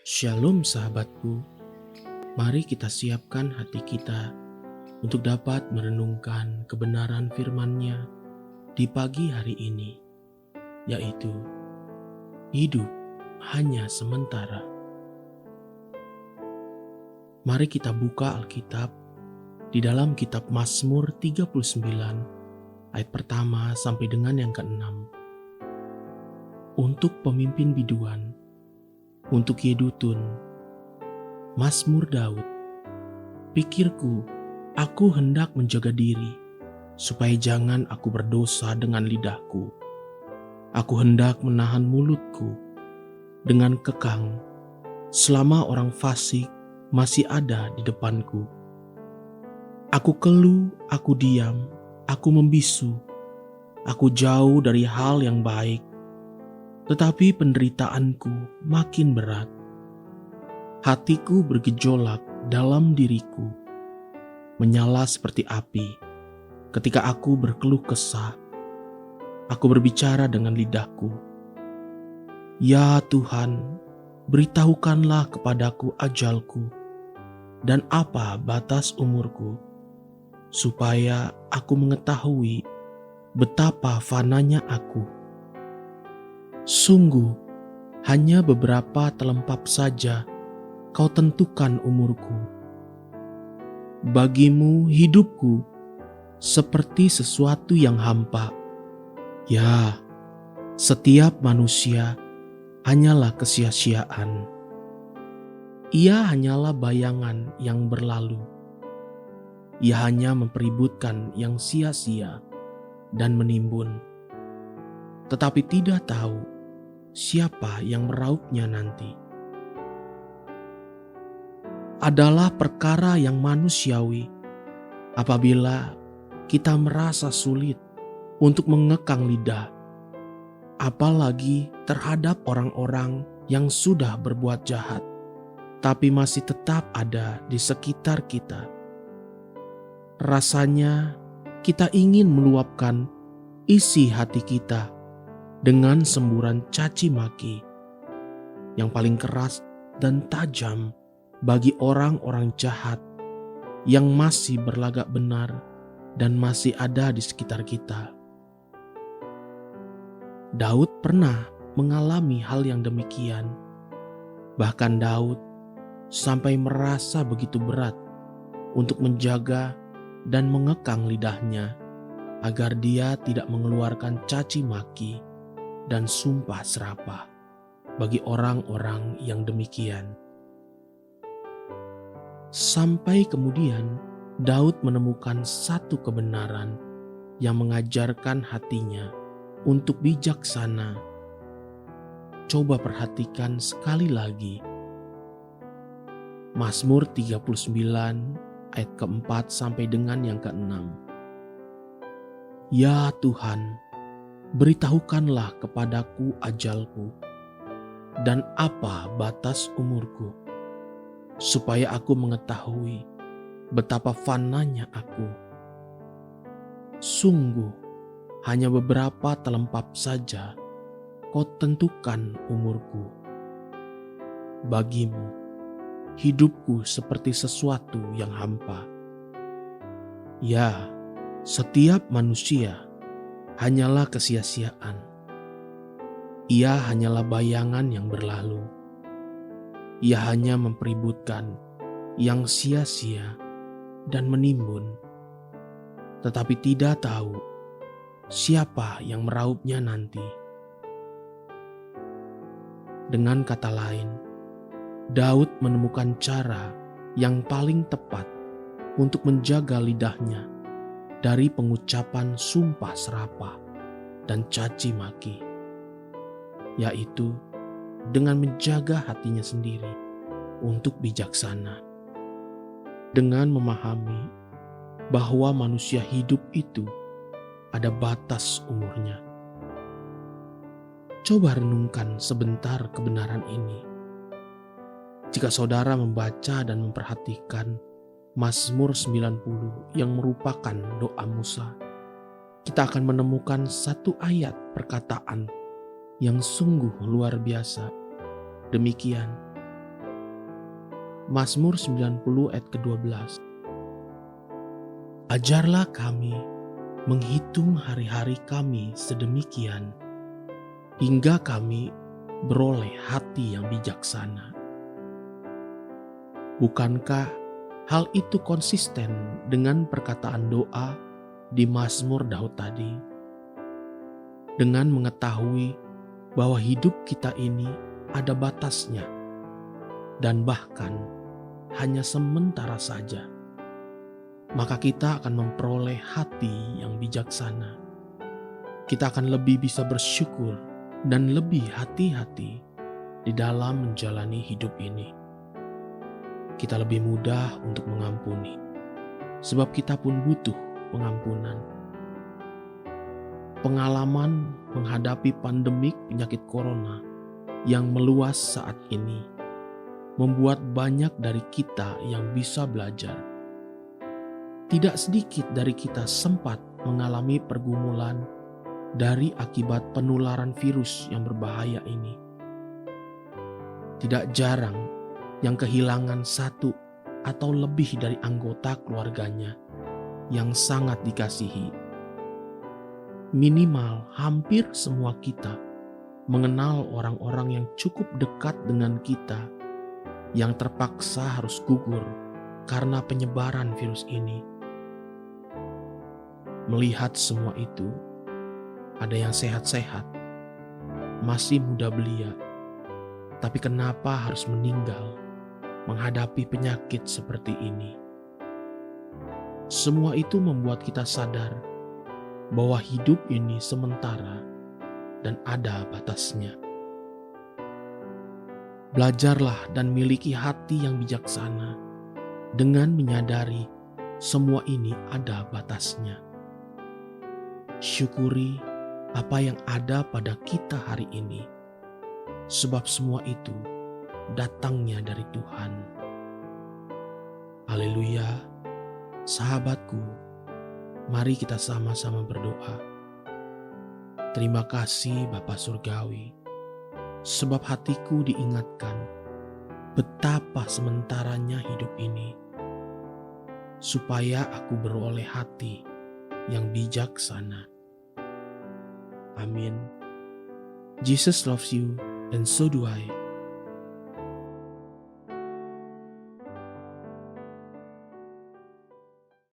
Shalom sahabatku, mari kita siapkan hati kita untuk dapat merenungkan kebenaran firman-Nya di pagi hari ini, yaitu hidup hanya sementara. Mari kita buka Alkitab di dalam kitab Mazmur 39 ayat pertama sampai dengan yang ke-6. Untuk pemimpin biduan, untuk Yedutun, Mazmur Daud. Pikirku, aku hendak menjaga diri, supaya jangan aku berdosa dengan lidahku. Aku hendak menahan mulutku dengan kekang, selama orang fasik masih ada di depanku. Aku keluh, aku diam, aku membisu, aku jauh dari hal yang baik, tetapi penderitaanku makin berat. Hatiku bergejolak dalam diriku, menyala seperti api. Ketika aku berkeluh kesah, aku berbicara dengan lidahku. Ya Tuhan, beritahukanlah kepadaku ajalku dan apa batas umurku, supaya aku mengetahui betapa fananya aku. Sungguh, hanya beberapa telempap saja Kau tentukan umurku. Bagimu hidupku seperti sesuatu yang hampa. Ya, setiap manusia hanyalah kesia-siaan. Ia hanyalah bayangan yang berlalu. Ia hanya mempeributkan yang sia-sia dan menimbun, tetapi tidak tahu siapa yang meraupnya nanti. Adalah perkara yang manusiawi apabila kita merasa sulit untuk mengekang lidah, apalagi terhadap orang-orang yang sudah berbuat jahat, tapi masih tetap ada di sekitar kita. Rasanya kita ingin meluapkan isi hati kita dengan semburan caci maki yang paling keras dan tajam bagi orang-orang jahat yang masih berlagak benar dan masih ada di sekitar kita. Daud pernah mengalami hal yang demikian. Bahkan Daud sampai merasa begitu berat untuk menjaga dan mengekang lidahnya agar dia tidak mengeluarkan caci maki dan sumpah serapah bagi orang-orang yang demikian. Sampai kemudian Daud menemukan satu kebenaran yang mengajarkan hatinya untuk bijaksana. Coba perhatikan sekali lagi. Mazmur 39 ayat keempat sampai dengan yang keenam. Ya Tuhan, beritahukanlah kepadaku ajalku dan apa batas umurku, supaya aku mengetahui betapa fananya aku. Sungguh, hanya beberapa telempap saja Kau tentukan umurku. Bagimu, hidupku seperti sesuatu yang hampa. Ya, setiap manusia hanyalah kesia-siaan. Ia hanyalah bayangan yang berlalu. Ia hanya mempeributkan yang sia-sia dan menimbun, tetapi tidak tahu siapa yang meraupnya nanti. Dengan kata lain, Daud menemukan cara yang paling tepat untuk menjaga lidahnya dari pengucapan sumpah serapah dan caci maki, yaitu dengan menjaga hatinya sendiri untuk bijaksana. Dengan memahami bahwa manusia hidup itu ada batas umurnya. Coba renungkan sebentar kebenaran ini. Jika saudara membaca dan memperhatikan Mazmur 90 yang merupakan doa Musa, kita akan menemukan satu ayat perkataan yang sungguh luar biasa. Demikian, Mazmur 90 ayat ke-12. Ajarlah kami menghitung hari-hari kami sedemikian, hingga kami beroleh hati yang bijaksana. Bukankah hal itu konsisten dengan perkataan doa di Mazmur Daud tadi? Dengan mengetahui bahwa hidup kita ini ada batasnya, dan bahkan hanya sementara saja, maka kita akan memperoleh hati yang bijaksana. Kita akan lebih bisa bersyukur dan lebih hati-hati di dalam menjalani hidup ini. Kita lebih mudah untuk mengampuni, sebab kita pun butuh pengampunan. Pengalaman menghadapi pandemik penyakit corona yang meluas saat ini membuat banyak dari kita yang bisa belajar. Tidak sedikit dari kita sempat mengalami pergumulan dari akibat penularan virus yang berbahaya ini. Tidak jarang yang kehilangan satu atau lebih dari anggota keluarganya yang sangat dikasihi. Minimal hampir semua kita mengenal orang-orang yang cukup dekat dengan kita yang terpaksa harus gugur karena penyebaran virus ini. Melihat semua itu, ada yang sehat-sehat, masih muda belia, tapi kenapa harus meninggal menghadapi penyakit seperti ini? Semua itu membuat kita sadar bahwa hidup ini sementara dan ada batasnya. Belajarlah dan miliki hati yang bijaksana dengan menyadari semua ini ada batasnya. Syukuri apa yang ada pada kita hari ini, sebab semua itu datangnya dari Tuhan. Haleluya, sahabatku, mari kita sama-sama berdoa. Terima kasih Bapa Surgawi, sebab hatiku diingatkan betapa sementaranya hidup ini, supaya aku beroleh hati yang bijaksana. Amin. Jesus loves you and so do I.